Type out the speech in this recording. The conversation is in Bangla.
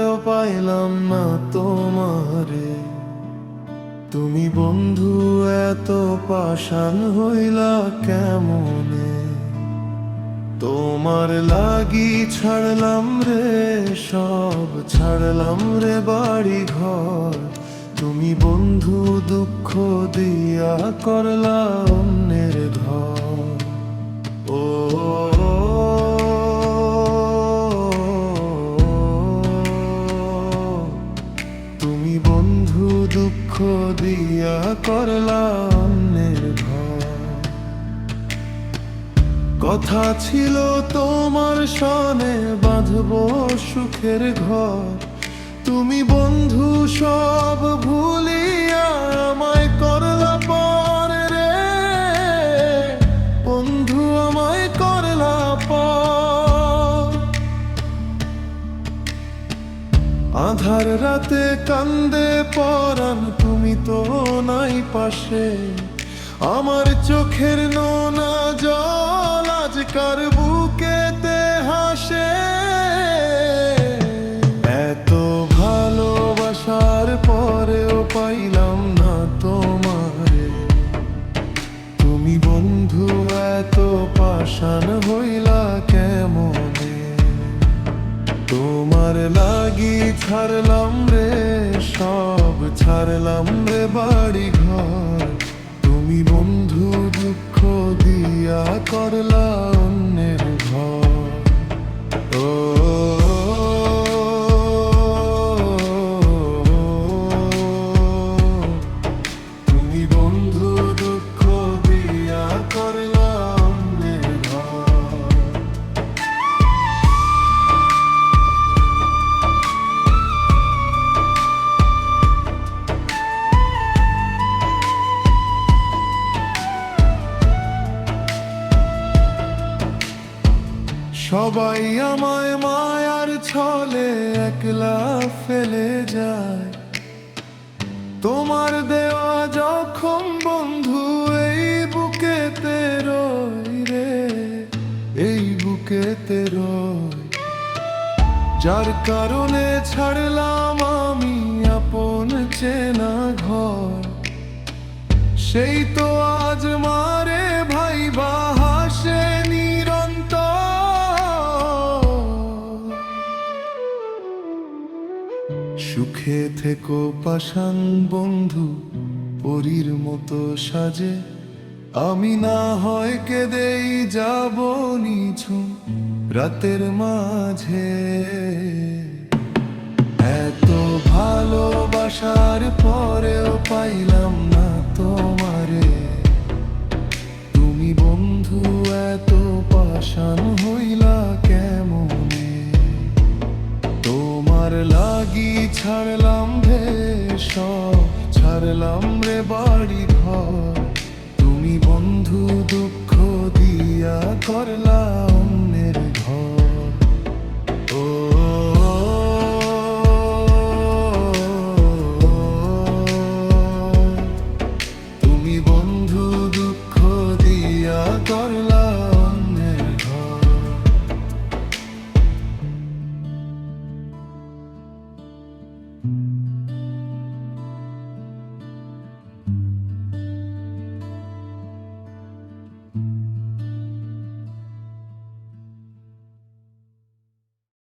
পরেও পাইলাম না তোমারে। তুমি বন্ধু এত পাষাণ হইলা কেমনে? তোমার লাগি ছাড়লাম রে সব, ছাড়লাম রে বাড়ি ঘর। তুমি বন্ধু দুঃখ দিয়া করলা অন্যের ঘর। ও তুমি বন্ধু দুঃখ দিয়া করলা অন্যের ঘর। কথা ছিল তোমার সনে বাঁধবো সুখের ঘর। তুমি বন্ধু সব ভুলিয়া আমায় করলা পর রে, বন্ধু আমায় করলা পর। আধার রাতে কান্দে পরাণ, তুমি তো নাই পাশে। আমার চোখের নোনা জল আজ কার বুকেতে হাসে। এত ভালোবাসার পরেও পাইলাম না তোমারে। তুমি বন্ধু এত পাষাণ হইলা কেমনে? তোমার লাগি ছাড়লাম রে সব, ছাড়লাম রে বাড়ি ঘর। তুমি বন্ধু দুঃখ দিয়া করলা অন্যের ঘর। ও তুমি বন্ধু দুঃখ দিয়া করলা অন্যের ঘর। সবাই আমায় মায়ার ছলে একলা ফেলে যায়। তোমার দেওয়া জখম বন্ধু এই বুকেতে রই রে, এই বুকেতে রই। যার কারণে ছাড়লাম আমি আপন চেনা ঘর, সেই তো আজ মারে ভাইবা হাসে নিরন্তর। সুখে থেকো পাষাণ বন্ধু পরীর মতো সাজে। আমি না হয় কেঁদেই যাব নিঝুম রাতের মাঝে। এত ভালোবাসার পরেও পাইলাম না তোমারে। তুমি বন্ধু এত পাষাণ হইলা কেমনে? তোমার লাগি ছাড়লাম রে সব, ছাড়লাম রে বাড়ি ঘর। তুমি বন্ধু দুঃখ দিয়া করলা